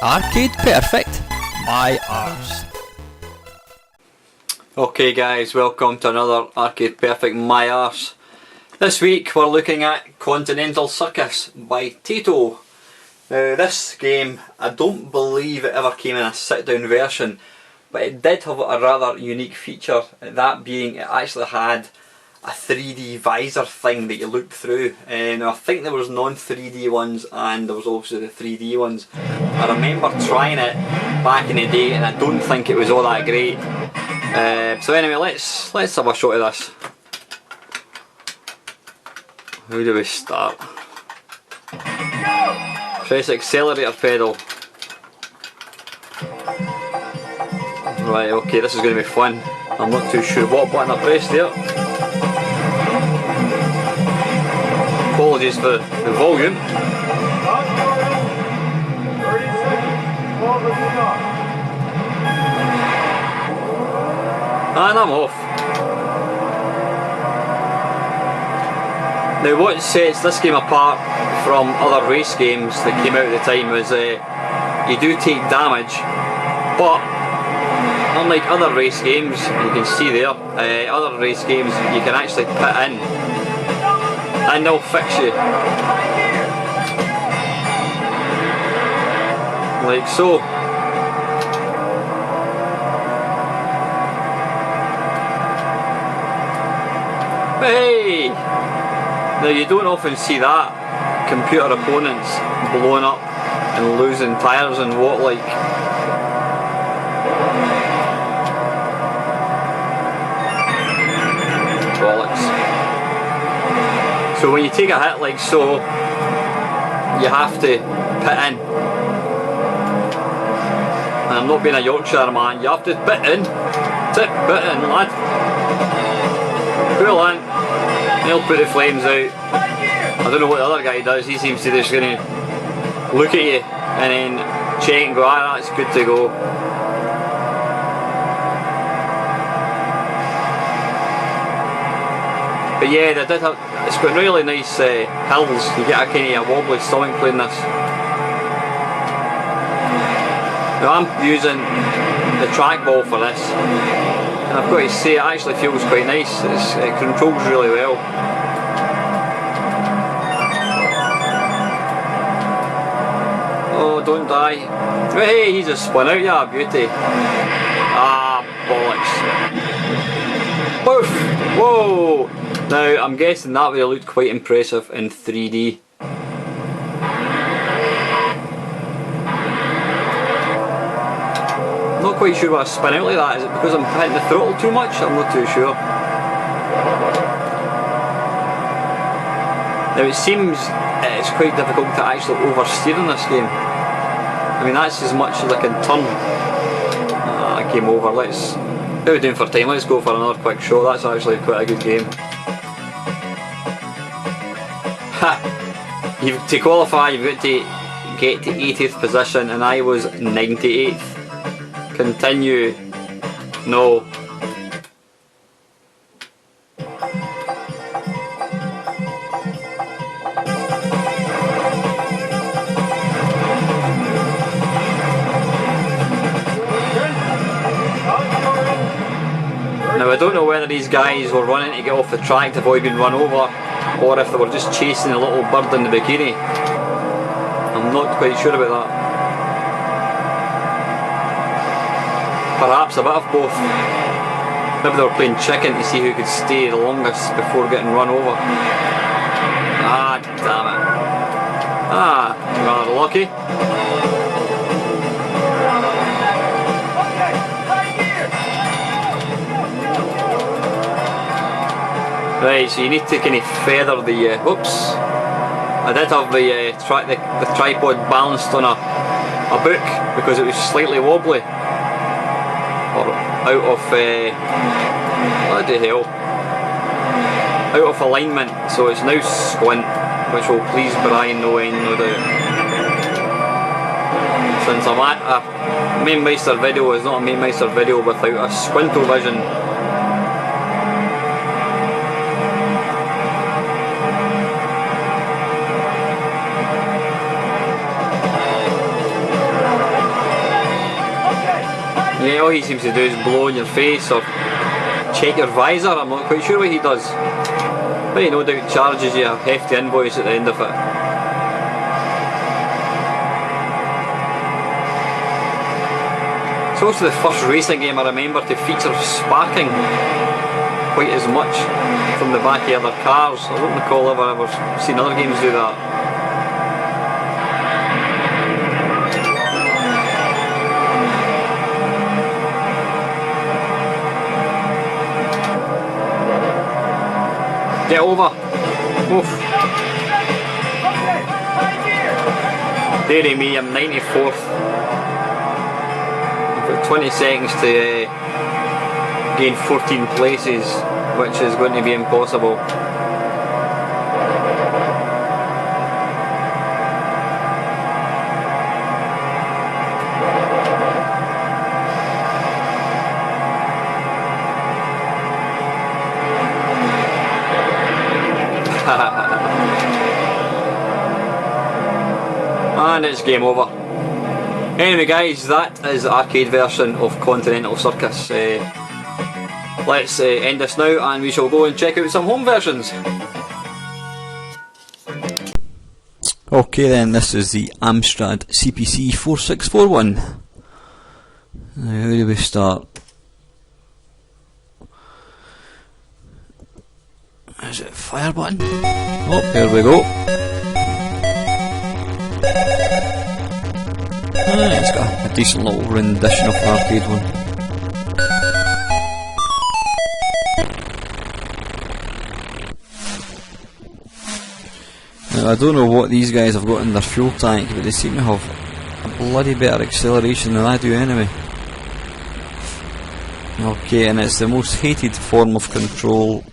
Arcade Perfect, my Arse. Okay guys, welcome to another Arcade Perfect My Arse. This week we're looking at Continental Circus by Taito. Now this game, I don't believe it ever came in a sit down version, but it did have a rather unique feature, that being it actually had a 3D visor thing that you looked through. Now I think there was non-3D ones and there was also the 3D ones. I remember trying it back in the day and I don't think it was all that great. So anyway, let's have a shot of this. How do we start? Press accelerator pedal. Right, okay, this is going to be fun. I'm not too sure what button I pressed there. Apologies for the volume. And I'm off. Now what sets this game apart from other race games that came out at the time was you do take damage, but unlike other race games, you can see there, other race games you can actually pit in and they'll fix you. Like so. Hey! Now you don't often see that, computer opponents blowing up and losing tyres and what like. Bollocks. So when you take a hit like so, you have to pit in. And I'm not being a Yorkshire man, you have to pit in. Pit in, lad. Pull in. He'll put the flames out. I don't know what the other guy does, he seems to just going to look at you and then check and go, ah, that's good to go. But yeah, they did have, it's got really nice hills, you get a kind of a wobbly stomach playing this. Now I'm using the trackball for this. And I've got to say, it actually feels quite nice. It controls really well. Oh, don't die. Hey, he's just spun out, yeah, beauty. Ah, bollocks. Poof! Whoa! Now, I'm guessing that would have looked quite impressive in 3D. Not quite sure why I spin out like that. Is it because I'm hitting the throttle too much? I'm not too sure. Now it seems it's quite difficult to actually oversteer in this game. I mean, that's as much as I can turn. I came over. Let's. How are we doing for time? Let's go for another quick shot. That's actually quite a good game. Ha! To qualify, you've got to get to 80th position, and I was 98th. Continue. No. Now I don't know whether these guys were running to get off the track to avoid being run over, or if they were just chasing a little bird in the bikini. I'm not quite sure about that. Perhaps a bit of both. Maybe they were playing chicken to see who could stay the longest before getting run over. Ah, damn it. Ah, rather lucky. Right, so you need to kind of feather the. Whoops. I did have the tripod balanced on a book because it was slightly wobbly. Or out of what the hell? Out of alignment, so it's now squint, which will please Brian no end, no doubt. Since I'm at a Mamemeister video, is not a Mamemeister video without a squinto vision. Yeah, all he seems to do is blow in your face or check your visor. I'm not quite sure what he does. But he no doubt charges you a hefty invoice at the end of it. It's also the first racing game I remember to feature sparking quite as much from the back of other cars. I don't recall ever seen other games do that. Get over. Oof. Deary me, I'm 94th. I've got 20 seconds to gain 14 places, which is going to be impossible. And it's game over. Anyway guys, that is the arcade version of Continental Circus. Let's end this now and we shall go and check out some home versions. Okay then, this is the Amstrad CPC 4641. Now, how do we start? Is it fire button? Oh, there we go. It's got a decent little rendition of the arcade one. Now, I don't know what these guys have got in their fuel tank, but they seem to have a bloody better acceleration than I do anyway. Okay, and it's the most hated form of control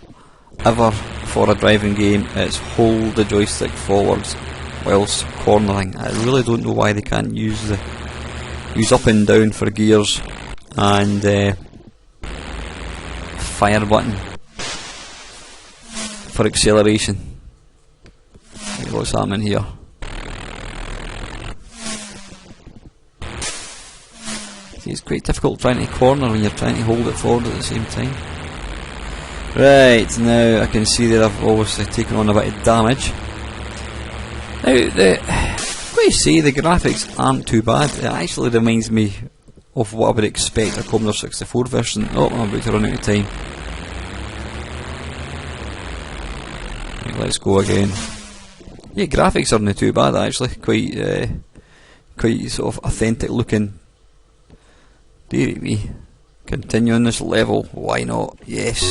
ever for a driving game. It's hold the joystick forwards whilst cornering. I really don't know why they can't use up and down for gears and fire button for acceleration. Okay, what's happening here? See, it's quite difficult trying to corner when you're trying to hold it forward at the same time. Right, now I can see that I've obviously taken on a bit of damage. Now, I've got to say, the graphics aren't too bad. It actually reminds me of what I would expect a Commodore 64 version. Oh, I'm about to run out of time. Right, let's go again. Yeah, graphics aren't too bad actually. Quite sort of authentic looking. Dear me. Continue on this level. Why not? Yes.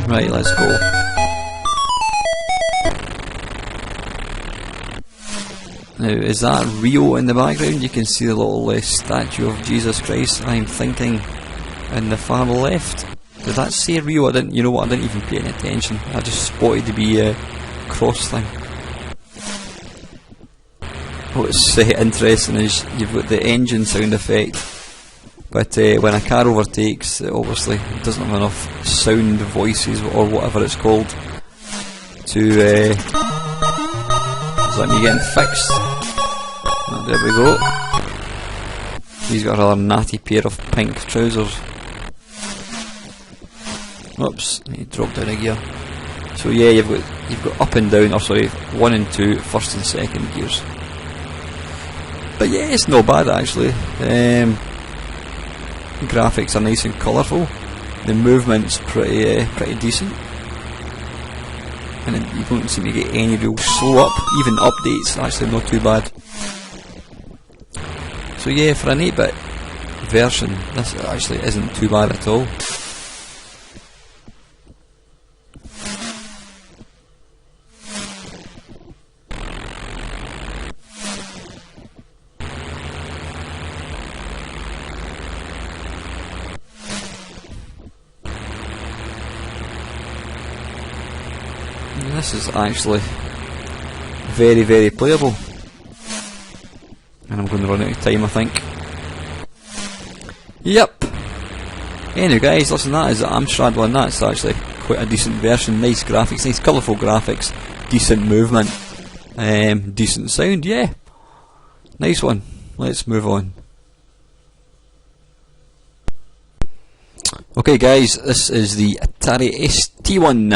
Right, let's go. Now, is that Rio in the background? You can see the little statue of Jesus Christ, I'm thinking, in the far left. Did that say Rio? I didn't. You know what? I didn't even pay any attention. I just spotted the cross thing. What's interesting is you've got the engine sound effect. But when a car overtakes, it obviously doesn't have enough sound voices or whatever it's called to. Does that mean getting fixed? Oh, there we go. He's got a rather natty pair of pink trousers. Oops, he dropped down a gear. So yeah, you've got up and down, or sorry, 1 and 2, first and second gears. But yeah, it's not bad actually. Graphics are nice and colourful. The movement's pretty decent, and you don't seem to get any real slow up. Even updates actually not too bad. So yeah, for an 8-bit version, this actually isn't too bad at all. This is actually very, very playable. And I'm going to run out of time, I think. Yep. Anyway guys, listen, that is the Amstrad one. That's actually quite a decent version. Nice graphics, nice colourful graphics. decent movement, decent sound, yeah. Nice one. Let's move on. Okay guys, this is the Atari ST one.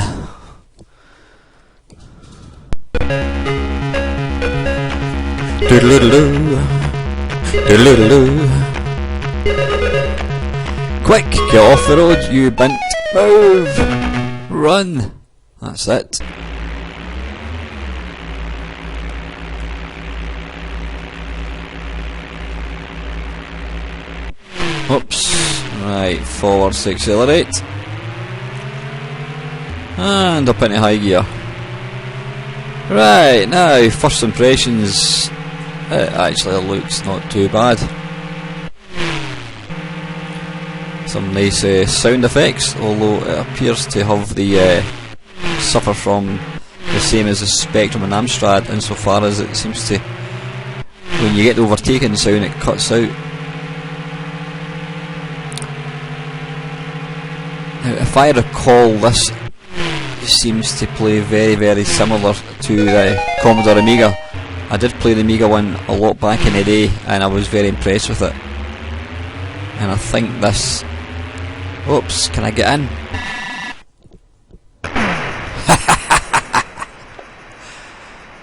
Quick, get off the road, you bint. Move! Run! That's it. Oops. Right, forwards to accelerate. And up into high gear. Right, now, first impressions. It actually looks not too bad. Some nice sound effects, although it appears to have the suffer from the same as the Spectrum and Amstrad insofar as it seems to, when you get the overtaken sound, it cuts out. Now, if I recall, this seems to play very, very similar to the Commodore Amiga. I did play the Amiga one a lot back in the day and I was very impressed with it. And I think this... Oops, can I get in?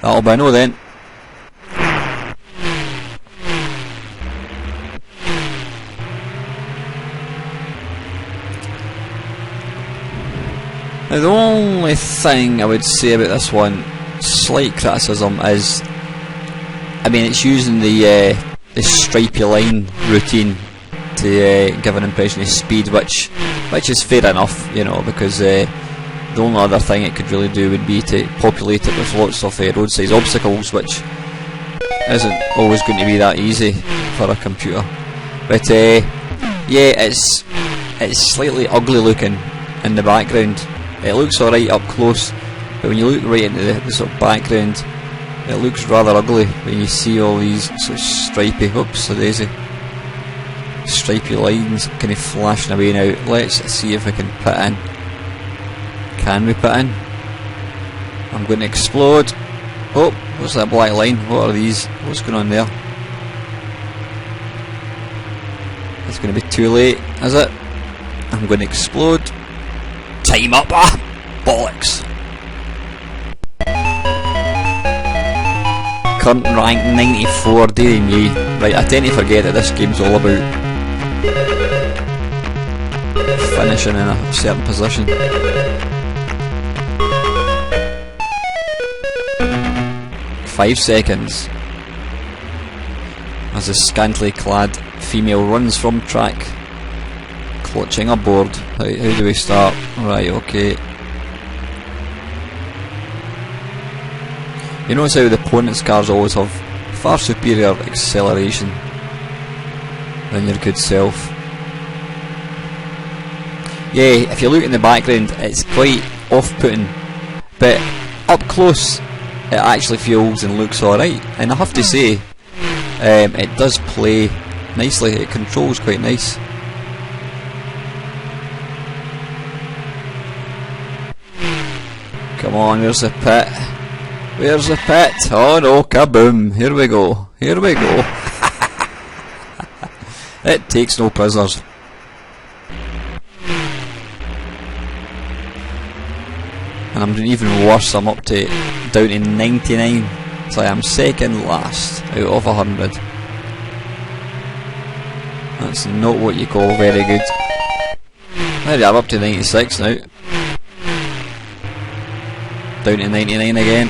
That'll be a no then. Now the only thing I would say about this one, slight criticism, is, I mean, it's using the stripy line routine to give an impression of speed, which is fair enough, you know, because the only other thing it could really do would be to populate it with lots of roadside obstacles, which isn't always going to be that easy for a computer. But yeah, it's slightly ugly looking in the background. It looks alright up close, but when you look right into the sort of background, it looks rather ugly when you see all these sort of stripy, oops, a daisy, stripy lines kind of flashing away now. Let's see if we can put in. Can we put in? I'm going to explode. Oh, what's that black line? What are these? What's going on there? It's going to be too late, is it? I'm going to explode. Time up! Ah! Bollocks! Current rank 94, dearie me. Right, I tend to forget that this game's all about finishing in a certain position. Five seconds as a scantily clad female runs from track, clutching a board. How do we start? Right, okay. You notice how the opponent's cars always have far superior acceleration than your good self. Yeah, if you look in the background, it's quite off-putting, but up close it actually feels and looks alright, and I have to say it does play nicely. It controls quite nice. Come on, where's the pit? Where's the pit? Oh no, kaboom! Here we go. Here we go. It takes no prisoners. And I'm doing even worse. I'm up to down to 99, so I am second last out of 100. That's not what you call very good. Maybe I'm up to 96 now. Down to 99 again.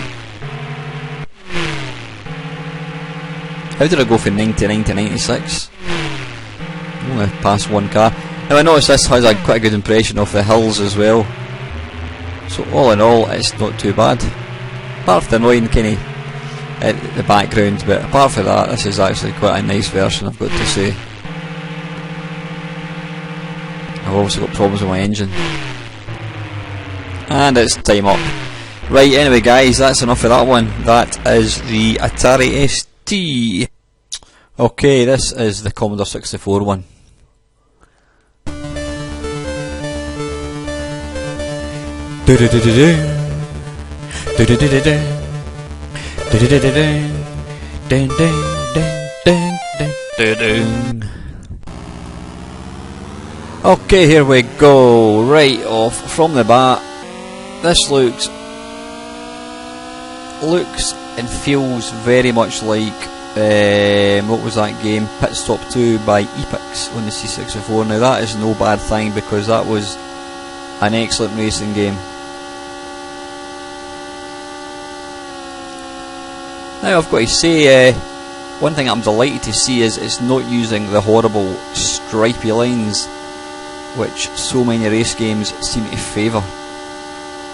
How did I go from 99 to 96? Only past one car. Now I notice this has quite a good impression of the hills as well. So all in all, it's not too bad. Apart from the annoying kind of at the background, but apart from that, this is actually quite a nice version, I've got to say. I've also got problems with my engine. And it's time up. Right, anyway guys, that's enough of that one. That is the Atari ST. Okay, this is the Commodore 64 one. Okay, here we go. Right off from the bat. This looks and feels very much like what was that game? Pit Stop 2 by Epix on the C64. Now that is no bad thing because that was an excellent racing game. Now I've got to say, one thing I'm delighted to see is it's not using the horrible stripy lines which so many race games seem to favour.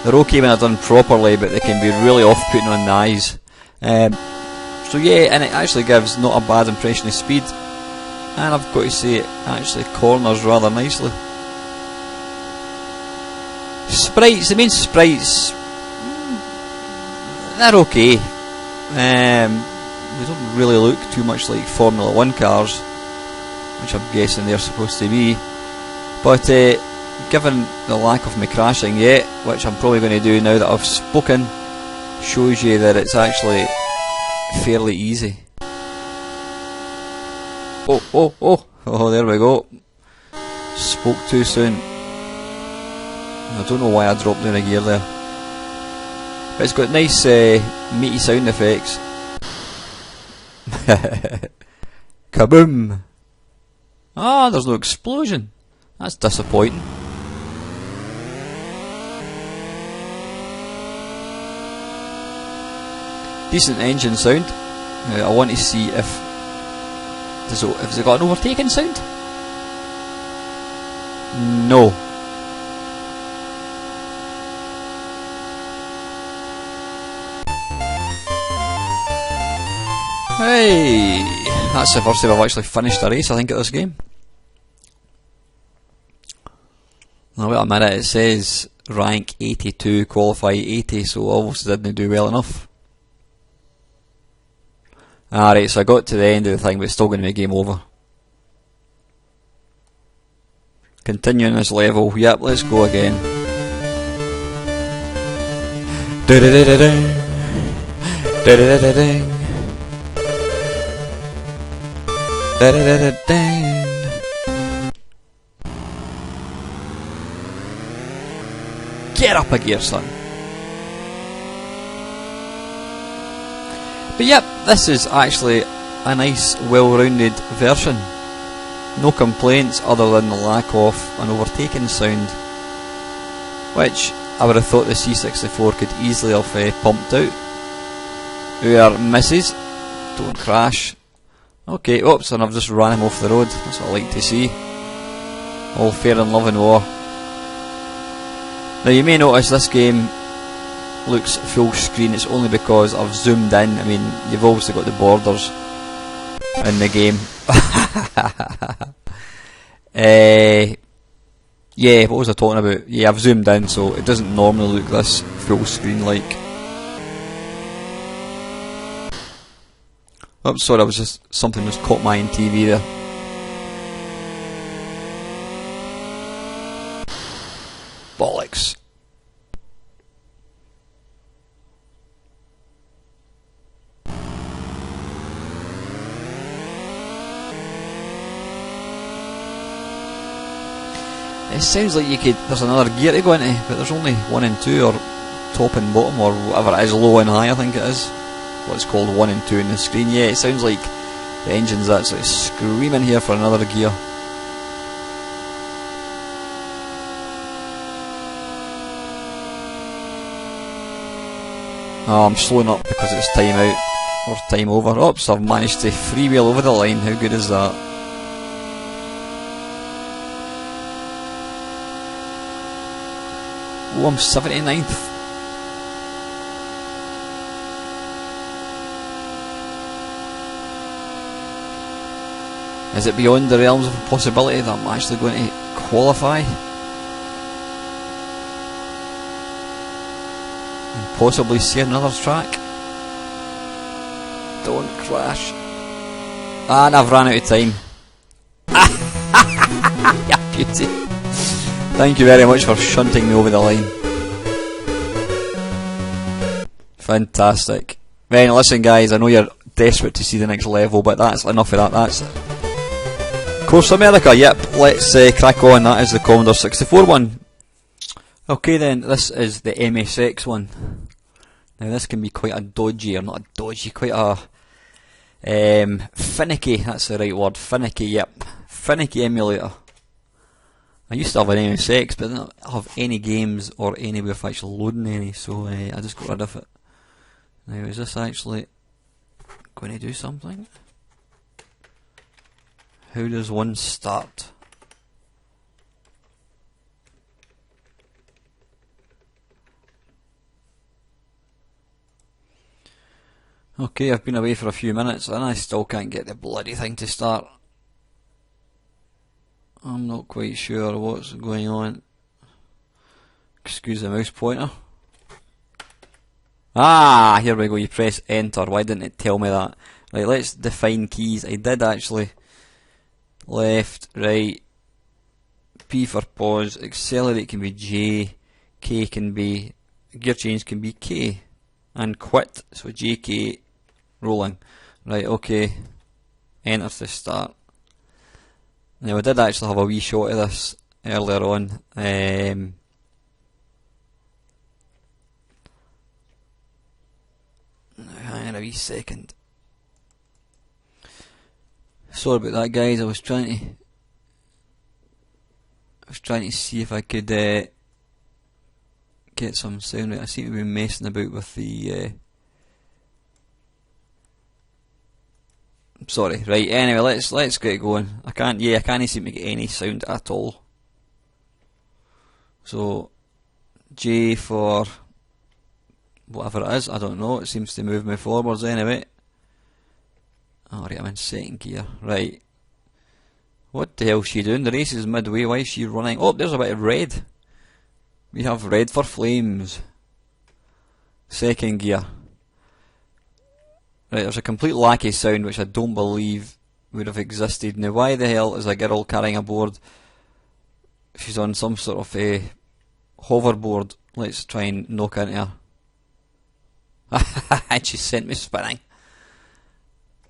They're okay when they're done properly, but they can be really off-putting on the eyes. So yeah, and it actually gives not a bad impression of speed, and I've got to say it actually corners rather nicely. Sprites, the main sprites, they're okay. They don't really look too much like Formula 1 cars, which I'm guessing they're supposed to be. But given the lack of me crashing yet, which I'm probably going to do now that I've spoken, shows you that it's actually fairly easy. Oh, there we go. Spoke too soon. I don't know why I dropped down a gear there. But it's got nice meaty sound effects. Kaboom! Ah, there's no explosion. That's disappointing. Decent engine sound. I want to see if has it got an overtaking sound? No. Hey, that's the first time I've actually finished a race, I think, at this game. Now wait a minute, it says rank 82, qualify 80, so obviously didn't do well enough. Alright, so I got to the end of the thing, but it's still going to be game over. Continuing this level, yep, let's go again. Get up a gear, son. But yep, this is actually a nice, well-rounded version. No complaints other than the lack of an overtaking sound, which I would have thought the C64 could easily have pumped out. Where misses, don't crash. Okay, oops, and I've just ran him off the road. That's what I like to see. All fair in love and war. Now you may notice this game looks full screen. It's only because I've zoomed in. I mean, you've obviously got the borders in the game. Yeah, what was I talking about? Yeah, I've zoomed in, so it doesn't normally look this full screen like. Oops, sorry, I was just something just caught my TV there. Bollocks. It sounds like you could. There's another gear to go into, but there's only 1 and 2, or top and bottom, or whatever it is, low and high. I think it is what's called 1 and 2 in the screen. Yeah, it sounds like the engine's actually screaming here for another gear. Oh, I'm slowing up because it's time out or time over. Oops, I've managed to freewheel over the line. How good is that? Oh, I'm 79th. Is it beyond the realms of possibility that I'm actually going to qualify? And possibly see another track? Don't crash. And I've ran out of time. Yeah, beauty. Thank you very much for shunting me over the line. Fantastic. Then listen guys, I know you're desperate to see the next level, but that's enough of that. That's Course America, yep. Let's crack on. That is the Commodore 64 one. Okay then, this is the MSX one. Now this can be quite a dodgy, or not a dodgy, quite a finicky, that's the right word, finicky, yep. Finicky emulator. I used to have an MSX, but I didn't have any games or any way of actually loading any, so I just got rid of it. Now is this actually going to do something? How does one start? Okay, I've been away for a few minutes and I still can't get the bloody thing to start. I'm not quite sure what's going on. Excuse the mouse pointer. Ah, here we go, you press enter. Why didn't it tell me that? Right, let's define keys. I did actually. Left, right, P for pause, accelerate can be J, K can be, gear change can be K, and quit, so JK, rolling. Right, okay, enter to start. Now I did actually have a wee shot of this earlier on. Hang on a wee second. Sorry about that guys, I was trying to see if I could get some sound right. I seem to be messing about with the sorry, right, anyway, let's get going. I can't seem to get any sound at all. So J for whatever it is, I don't know, it seems to move me forwards anyway. Alright, I'm in second gear. Right. What the hell is she doing? The race is midway. Why is she running? Oh, there's a bit of red. We have red for flames. Second gear. Right, there's a complete lack of sound which I don't believe would have existed. Now, why the hell is a girl carrying a board? She's on some sort of a hoverboard. Let's try and knock into her. And she sent me spinning.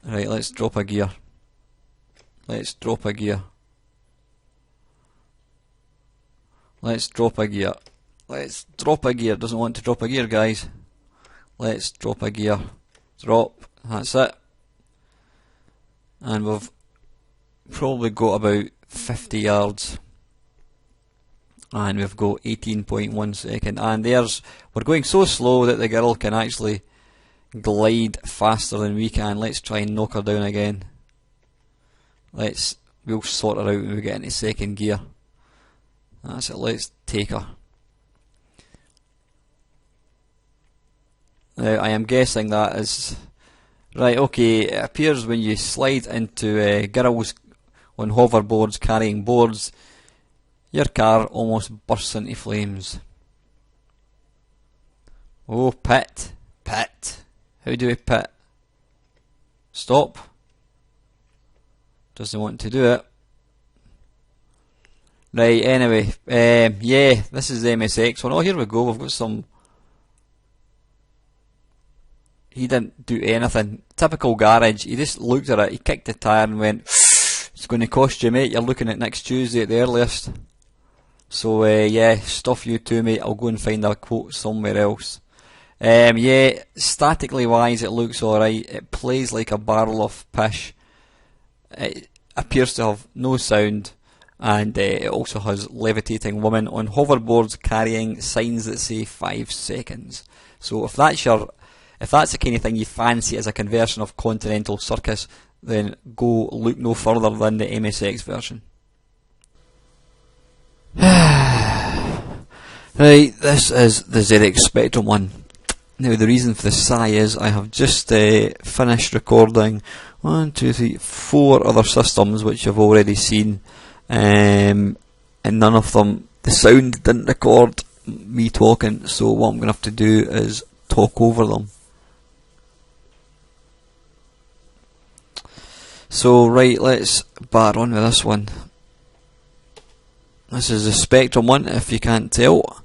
Right, let's drop a gear. Let's drop a gear. Let's drop a gear. Let's drop a gear. Doesn't want to drop a gear, guys. Let's drop a gear. Drop. That's it. And we've probably got about 50 yards. And we've got 18.1 seconds. And we're going so slow that the girl can actually glide faster than we can. Let's try and knock her down again. We'll sort her out when we get into second gear. That's it, let's take her. Now I am guessing that is right, okay, it appears when you slide into girls on hoverboards carrying boards, your car almost bursts into flames. Oh, pit. How do we pit? Stop. Doesn't want to do it. Right, anyway, yeah, this is the MSX one. Oh, here we go, we've got some. He didn't do anything. Typical garage, he just looked at it, he kicked the tyre and went, it's going to cost you, mate, you're looking at next Tuesday at the earliest. So, yeah, stuff you too, mate, I'll go and find a quote somewhere else. Yeah, statically wise it looks alright. It plays like a barrel of pish. It appears to have no sound, and it also has levitating women on hoverboards carrying signs that say 5 seconds. So if that's the kind of thing you fancy as a conversion of Continental Circus, then go look no further than the MSX version. Right, this is the ZX Spectrum one. Now the reason for the sigh is I have just finished recording 1, 2, 3, 4 other systems which you've already seen, and none of them, the sound didn't record me talking, so what I'm going to have to do is talk over them. So right, let's bar on with this one. This is the Spectrum one, if you can't tell.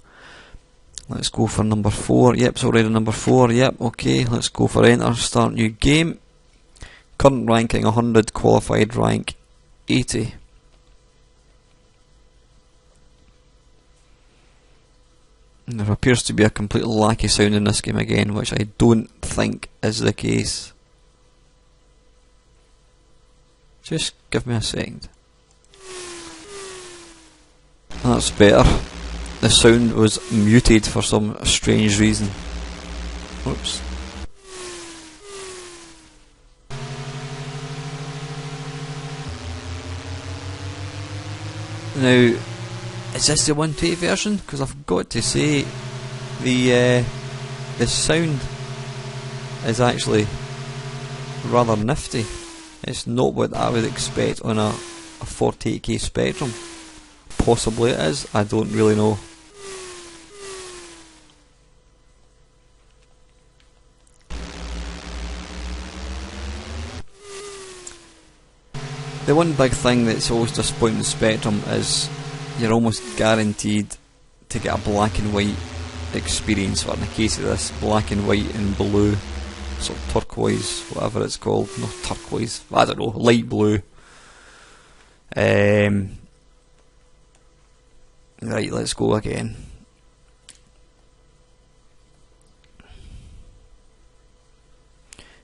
Let's go for number 4. Yep, it's already number 4. Yep, okay, let's go for enter, start new game. Current ranking 100, qualified rank 80. And there appears to be a complete lacky sound in this game again, which I don't think is the case. Just give me a second. That's better. The sound was muted for some strange reason. Oops. Now, is this the 128 version? Because I've got to say, the sound is actually rather nifty. It's not what I would expect on a 48K Spectrum. Possibly it is, I don't really know. The one big thing that's always disappointing in Spectrum is you're almost guaranteed to get a black and white experience, or in the case of this, black and white and blue, sort of turquoise, whatever it's called, not turquoise, I don't know, light blue. Right, let's go again.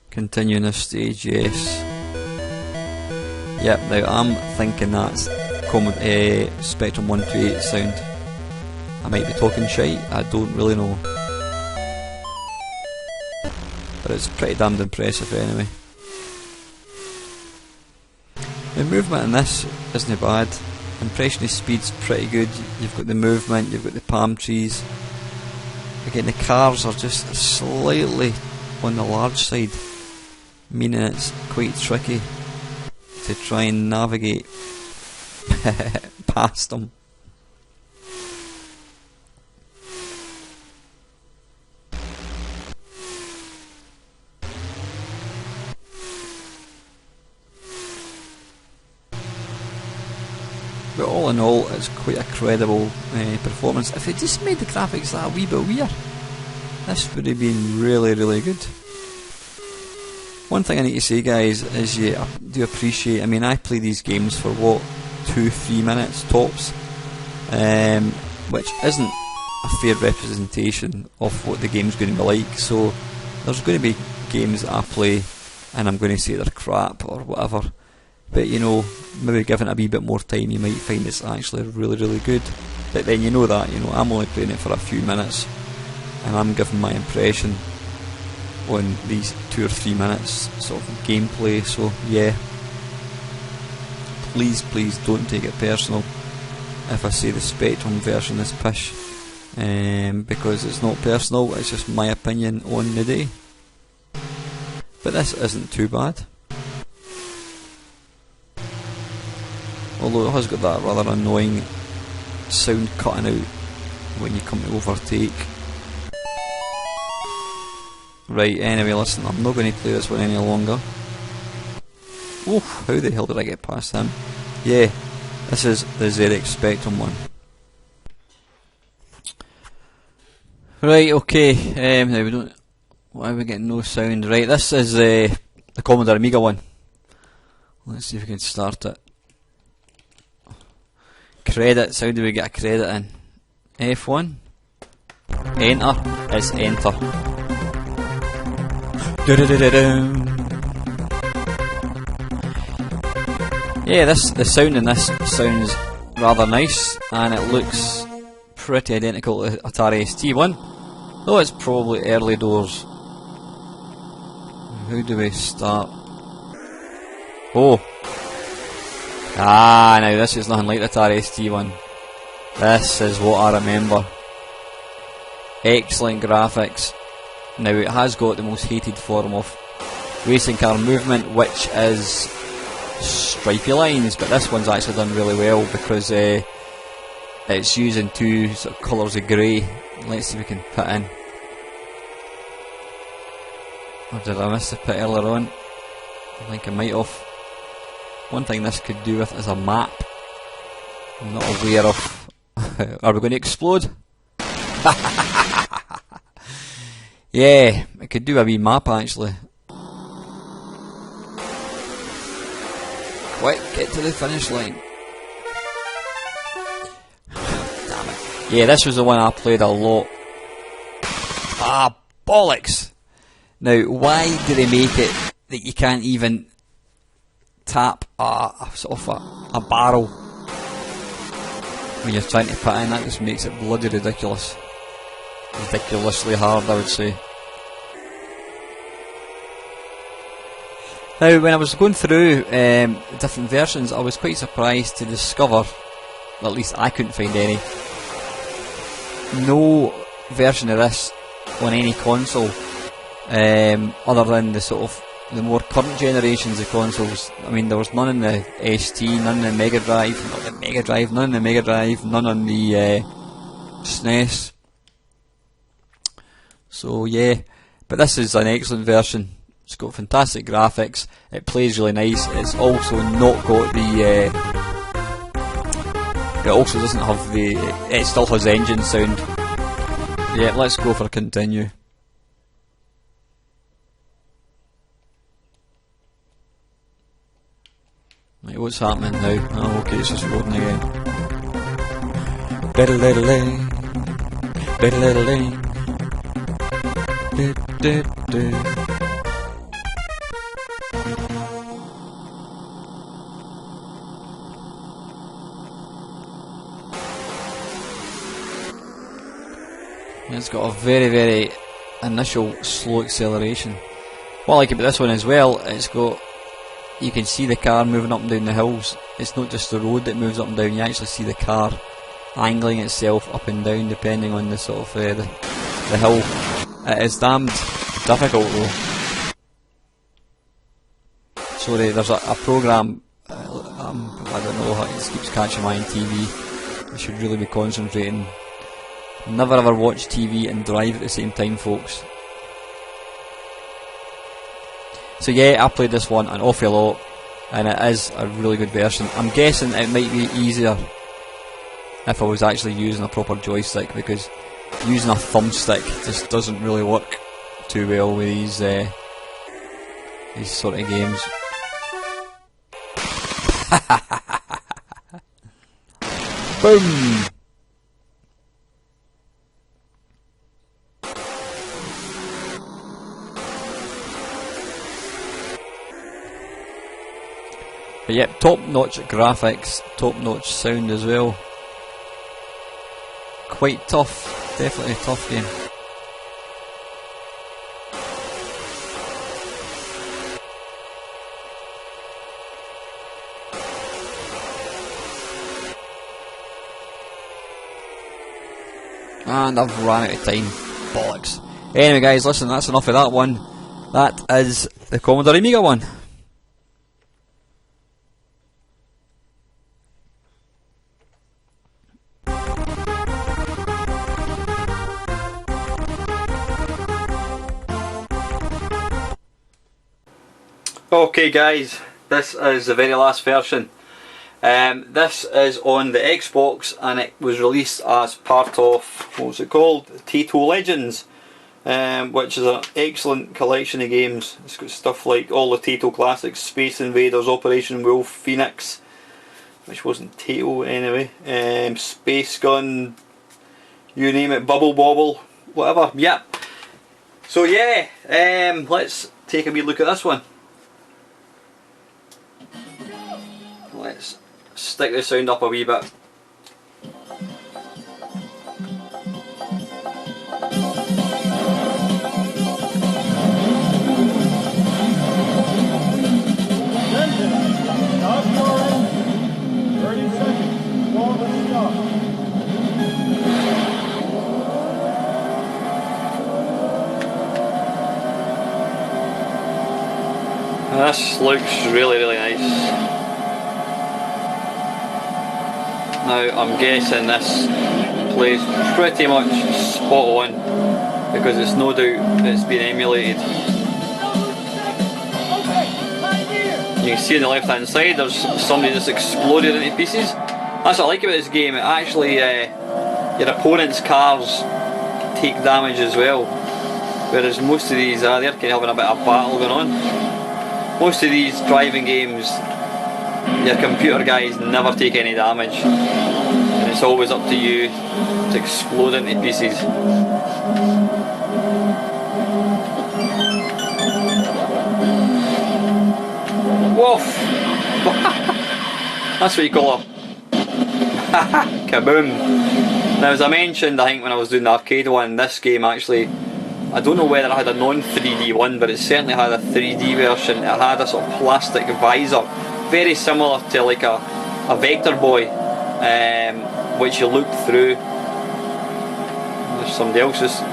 Continuing this stage, yes. Yep, now I'm thinking that's Spectrum 128 sound. I might be talking shite, I don't really know. But it's pretty damned impressive anyway. The movement in this isn't bad. Impressionist speed's pretty good. You've got the movement, you've got the palm trees. Again, the cars are just slightly on the large side, meaning it's quite tricky to try and navigate past them. But all in all, it's quite a credible performance. If it just made the graphics that a wee bit weird, this would have been really, really good. One thing I need to say, guys, is I do appreciate, I mean, I play these games for what, 2-3 minutes tops, which isn't a fair representation of what the game's going to be like. So there's going to be games that I play and I'm going to say they're crap or whatever, but you know, maybe given it a wee bit more time you might find it's actually really, really good. But then you know that, you know, I'm only playing it for a few minutes and I'm giving my impression on these 2 or 3 minutes sort of gameplay. So yeah, please don't take it personal if I say the Spectrum version is pish, because it's not personal, it's just my opinion on the day. But this isn't too bad, although it has got that rather annoying sound cutting out when you come to overtake. Right, anyway, listen, I'm not going to play this one any longer. Oof, how the hell did I get past him? Yeah, this is the ZX Spectrum one. Right, okay, now we don't... Why are we getting no sound? Right, this is the Commodore Amiga one. Let's see if we can start it. Credits, how do we get a credit in? F1. Enter is enter. Yeah, the sound in this sounds rather nice, and it looks pretty identical to Atari ST one, though it's probably early doors. How do we start? Oh! Ah, now this is nothing like the Atari ST one. This is what I remember. Excellent graphics. Now it has got the most hated form of racing car movement, which is stripy lines, but this one's actually done really well because it's using 2 sort of colours of grey. Let's see if we can put in. Or did I miss the pit earlier on? I think I might have. One thing this could do with is a map. I'm not aware of. Are we going to explode? Yeah, I could do a wee map actually. Quick, get to the finish line. Damn it. Yeah, this was the one I played a lot. Ah, bollocks! Now, why do they make it that you can't even tap a sort of a barrel when you're trying to put in? That just makes it bloody ridiculous. Ridiculously hard, I would say. Now, when I was going through different versions, I was quite surprised to discover, well, at least I couldn't find any, no version of this on any console, other than the sort of the more current generations of consoles. I mean, there was none in the ST, none in the Mega Drive, not the Mega Drive, none in the Mega Drive, none on the SNES. So yeah, but this is an excellent version. It's got fantastic graphics, it plays really nice. It's also not got the it also doesn't have the, it still has engine sound. Yeah, let's go for continue. Right, what's happening now? Oh, okay, it's just loading again. Diddle-diddle-ding, diddle-diddle-ding, diddle-diddle-ding. It's got a very, very initial slow acceleration. What I like about this one as well, it's got, you can see the car moving up and down the hills. It's not just the road that moves up and down, you actually see the car angling itself up and down depending on the sort of the hill. It is damned difficult though. Sorry, there's a program, I don't know, it just keeps catching my TV. I should really be concentrating. Never ever watch TV and drive at the same time, folks. So yeah, I played this one an awful lot, and it is a really good version. I'm guessing it might be easier if I was actually using a proper joystick, because using a thumbstick just doesn't really work too well with these sort of games. Boom! But yep, top-notch graphics, top-notch sound as well. Quite tough, definitely a tough game. And I've run out of time, bollocks. Anyway guys, listen, that's enough of that one. That is the Commodore Amiga one. Okay guys, this is the very last version. This is on the Xbox and it was released as part of, what was it called? Taito Legends, which is an excellent collection of games. It's got stuff like all the Taito classics, Space Invaders, Operation Wolf, Phoenix, which wasn't Taito anyway, Space Gun, you name it, Bubble Bobble, whatever, yeah. So yeah, let's take a wee look at this one. Let's stick the sound up a wee bit. This looks really, really nice. Now I'm guessing this plays pretty much spot on because it's no doubt it's been emulated. You can see on the left hand side there's somebody that's exploded into pieces. That's what I like about this game, it actually your opponent's cars take damage as well. Whereas most of these they're kind of having a bit of battle going on. Most of these driving games, your computer guys never take any damage, and it's always up to you to explode into pieces. Woof! That's what you call a kaboom. Now, as I mentioned, I think when I was doing the arcade one, this game actually, I don't know whether it had a non-3D one, but it certainly had a 3D version. It had a sort of plastic visor, very similar to like a Vector Boy, which you looked through. There's somebody else just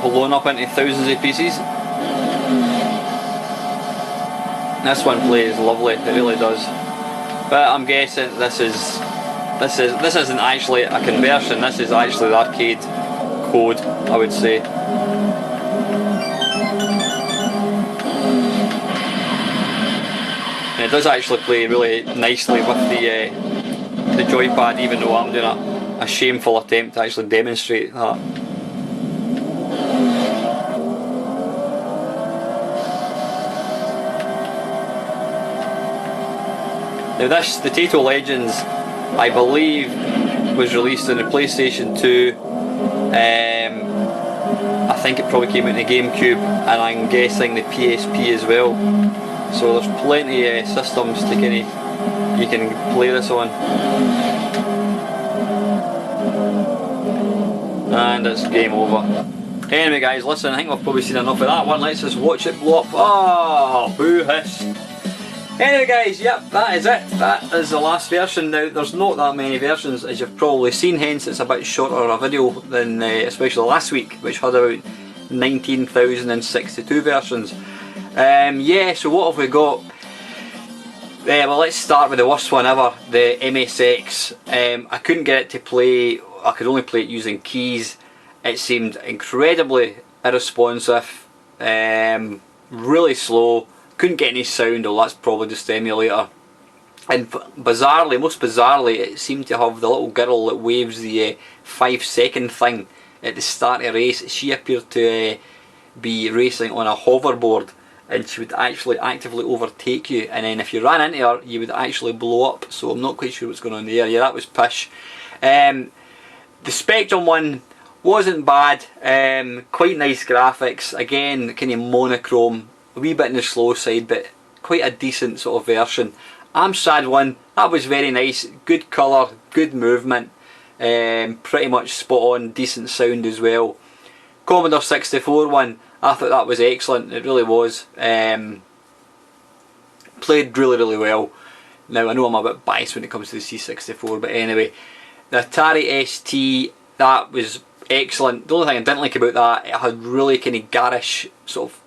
blown up into thousands of pieces. This one plays lovely, it really does. But I'm guessing this isn't actually a conversion. This is actually the arcade code, I would say. And it does actually play really nicely with the joypad, even though I'm doing a shameful attempt to actually demonstrate that. Now the Taito Legends, I believe, was released on the PlayStation 2. I think it probably came out in the GameCube, and I'm guessing the PSP as well. So there's plenty of systems to you can play this on. And it's game over. Anyway guys, listen, I think we've probably seen enough of that one. Let's just watch it blow up. Oh, boo hiss. Anyway guys, yep, that is it. That is the last version. Now, there's not that many versions, as you've probably seen, hence it's a bit shorter a video than especially last week, which had about 19,062 versions. Yeah, so what have we got? Well, let's start with the worst one ever, the MSX. I couldn't get it to play, I could only play it using keys. It seemed incredibly irresponsive, really slow. Couldn't get any sound, or that's probably just the emulator. And bizarrely, most bizarrely, it seemed to have the little girl that waves the 5-second thing at the start of a race. She appeared to be racing on a hoverboard, and she would actually actively overtake you, and then if you ran into her, you would actually blow up. So I'm not quite sure what's going on there. Yeah, that was pish. The Spectrum one wasn't bad. Quite nice graphics. Again, kind of monochrome. A wee bit on the slow side, but quite a decent sort of version. Amstrad one, that was very nice, good colour, good movement, pretty much spot on, decent sound as well. Commodore 64 one, I thought that was excellent, it really was. Played really well. Now I know I'm a bit biased when it comes to the C64, but anyway. The Atari ST, that was excellent. The only thing I didn't like about that, it had really kind of garish sort of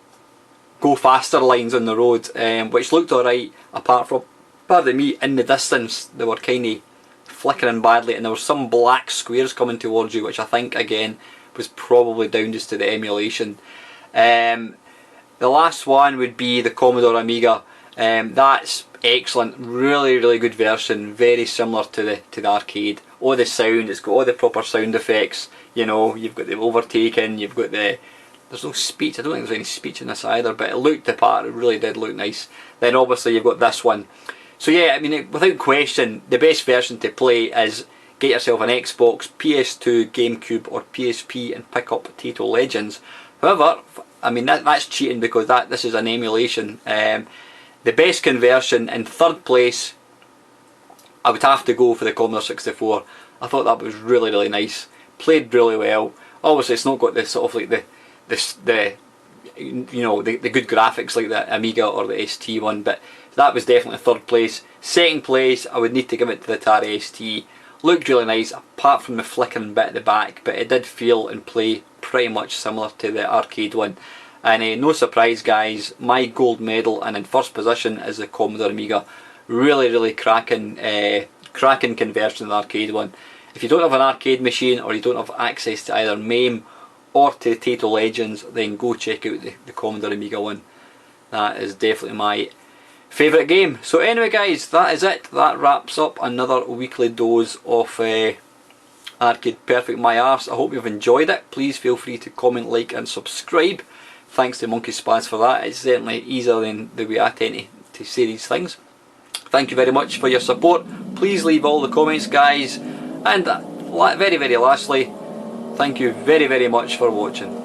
go faster lines on the road, which looked alright, apart from, pardon me, in the distance they were kind of flickering badly, and there were some black squares coming towards you, which I think again was probably down just to the emulation. The last one would be the Commodore Amiga. That's excellent, really good version, very similar to the arcade. All the sound, it's got all the proper sound effects, you know, you've got the overtaking, you've got there's no speech, I don't think there's any speech in this either, but it looked the part, it really did look nice. Then obviously you've got this one. So yeah, I mean, without question, the best version to play is get yourself an Xbox, PS2, GameCube or PSP and pick up Taito Legends. However, I mean that's cheating, because this is an emulation. The best conversion, in third place, I would have to go for the Commodore 64. I thought that was really nice, played really well. Obviously it's not got the sort of like the good graphics like the Amiga or the ST one, but that was definitely third place. Second place, I would need to give it to the Atari ST. Looked really nice, apart from the flickering bit at the back, but it did feel and play pretty much similar to the arcade one. And no surprise guys, my gold medal and in first position is the Commodore Amiga. Really cracking conversion of the arcade one. If you don't have an arcade machine, or you don't have access to either MAME or to Taito Legends, then go check out the Commodore Amiga one. That is definitely my favourite game. So anyway guys, that is it. That wraps up another weekly dose of Arcade Perfect My Arse. I hope you've enjoyed it. Please feel free to comment, like and subscribe. Thanks to Monkey Spaz for that. It's certainly easier than the way I tend to say these things. Thank you very much for your support. Please leave all the comments, guys. And very, very lastly, thank you very, very much for watching.